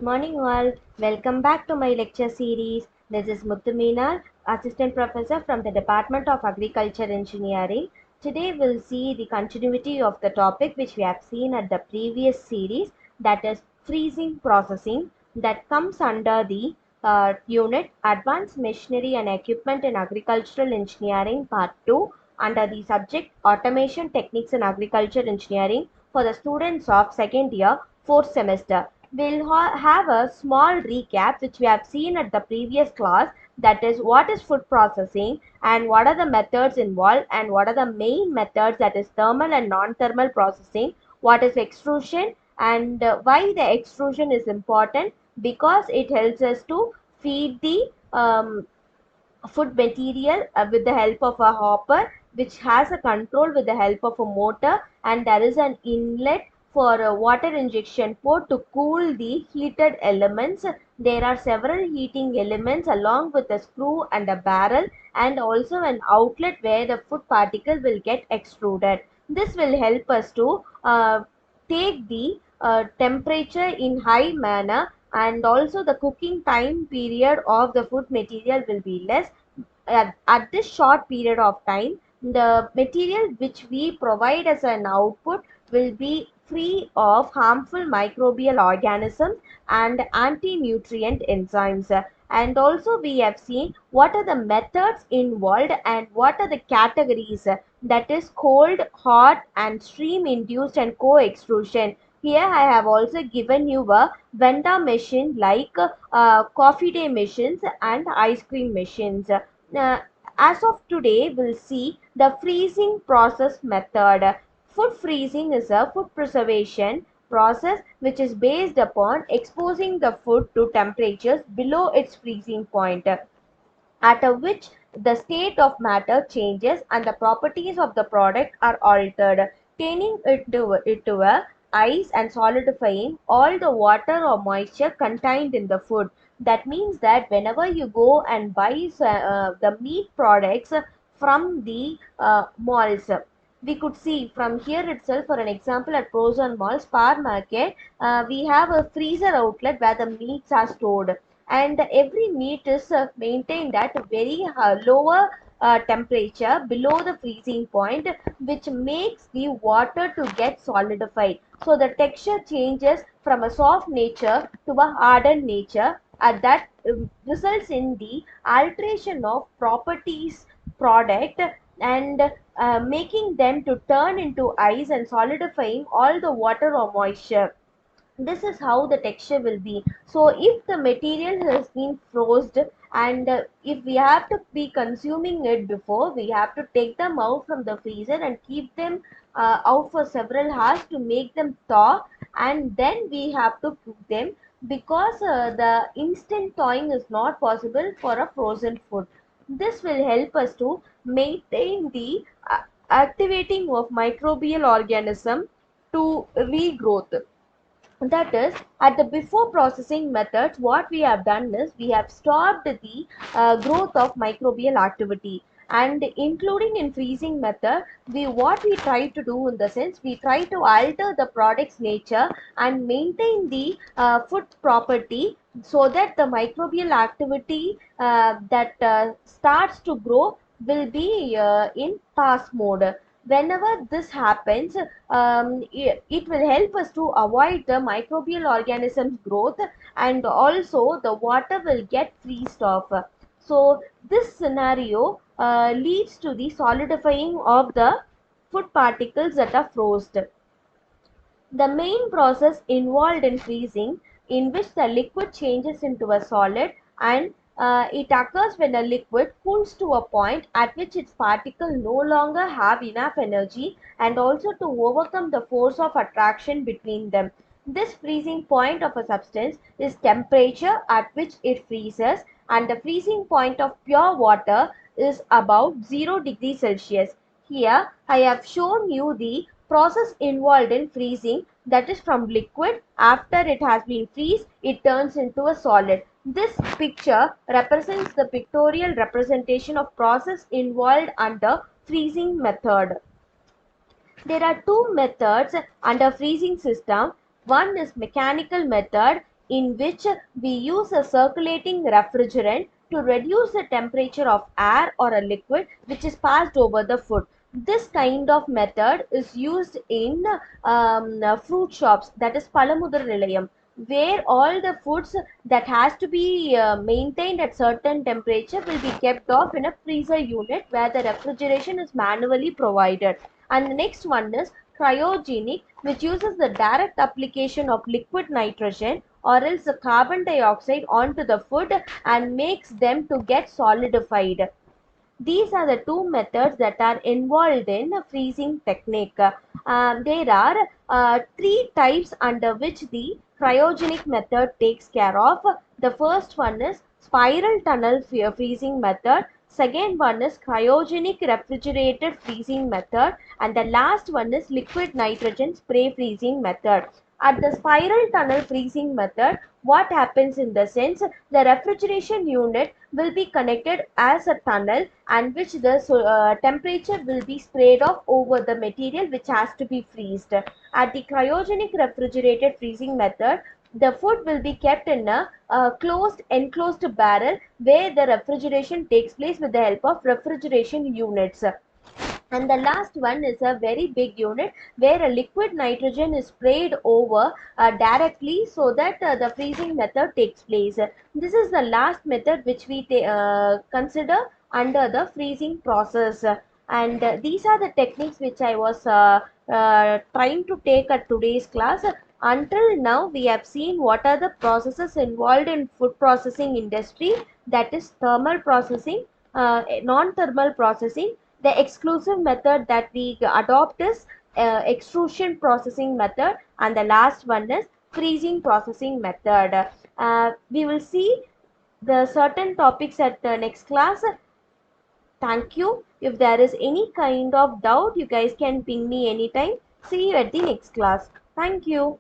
Good morning, all. Welcome back to my lecture series. This is Muthu Assistant Professor from the Department of Agriculture Engineering. Today, we'll see the continuity of the topic which we have seen at the previous series, that is freezing processing, that comes under the unit Advanced Machinery and Equipment in Agricultural Engineering Part 2 under the subject Automation Techniques in Agriculture Engineering for the students of second year, fourth semester. We'll have a small recap which we have seen at the previous class, that is what is food processing and what are the methods involved and what are the main methods, that is thermal and non-thermal processing, what is extrusion and why the extrusion is important, because it helps us to feed the food material with the help of a hopper which has a control with the help of a motor, and there is an inlet for a water injection port to cool the heated elements. There are several heating elements along with a screw and a barrel, and also an outlet where the food particle will get extruded. This will help us to take the temperature in high manner, and also the cooking time period of the food material will be less. At this short period of time, the material which we provide as an output will be free of harmful microbial organisms and anti-nutrient enzymes. And also we have seen what are the methods involved and what are the categories, that is cold, hot and stream induced and co-extrusion. Here I have also given you a Venda machine like coffee day machines and ice cream machines. As of today, we'll see the freezing process method. Food freezing is a food preservation process which is based upon exposing the food to temperatures below its freezing point, at which the state of matter changes and the properties of the product are altered, turning it to a ice and solidifying all the water or moisture contained in the food. That means that whenever you go and buy the meat products from the malls, we could see from here itself, for an example, at Frozen Mall, Spar Market, we have a freezer outlet where the meats are stored, and every meat is maintained at a very lower temperature below the freezing point, which makes the water to get solidified, so the texture changes from a soft nature to a hardened nature, that results in the alteration of properties product, and making them to turn into ice and solidifying all the water or moisture. This is how the texture will be. So if the material has been frozen, and if we have to be consuming it before, we have to take them out from the freezer and keep them out for several hours to make them thaw, and then we have to cook them, because the instant thawing is not possible for a frozen food. This will help us to maintain the activating of microbial organism to regrowth. That is, at the before processing methods, what we have done is we have stopped the growth of microbial activity, and including in freezing method, we what we try to do in the sense, we try to alter the product's nature and maintain the food property, so that the microbial activity that starts to grow will be in pass mode. Whenever this happens, it will help us to avoid the microbial organisms growth, and also the water will get freezed off. So this scenario leads to the solidifying of the food particles that are frozen. The main process involved in freezing, in which the liquid changes into a solid, and it occurs when a liquid cools to a point at which its particles no longer have enough energy, and also to overcome the force of attraction between them. This freezing point of a substance is temperature at which it freezes, and the freezing point of pure water is about 0 degrees Celsius. Here I have shown you the process involved in freezing, that is, from liquid, after it has been freeze, it turns into a solid. This picture represents the pictorial representation of process involved under freezing method. There are two methods under freezing system. One is mechanical method, in which we use a circulating refrigerant to reduce the temperature of air or a liquid which is passed over the food. This kind of method is used in fruit shops, that is Palamudar Nilayam, where all the foods that has to be maintained at certain temperature will be kept off in a freezer unit where the refrigeration is manually provided. And the next one is cryogenic, which uses the direct application of liquid nitrogen or else the carbon dioxide onto the food and makes them to get solidified. These are the two methods that are involved in a freezing technique. There are three types under which the cryogenic method takes care of. The first one is spiral tunnel freezing method. Second one is cryogenic refrigerated freezing method. And the last one is liquid nitrogen spray freezing method. At the spiral tunnel freezing method, what happens in the sense, the refrigeration unit will be connected as a tunnel and which the temperature will be sprayed off over the material which has to be freezed. At the cryogenic refrigerated freezing method, the food will be kept in a closed enclosed barrel where the refrigeration takes place with the help of refrigeration units. And the last one is a very big unit where a liquid nitrogen is sprayed over directly so that the freezing method takes place. This is the last method which we consider under the freezing process. And these are the techniques which I was trying to take at today's class. Until now, we have seen what are the processes involved in food processing industry, that is thermal processing, non-thermal processing. The exclusive method that we adopt is extrusion processing method, and the last one is freezing processing method. We will see the certain topics at the next class. Thank you. If there is any kind of doubt, you guys can ping me anytime. See you at the next class. Thank you.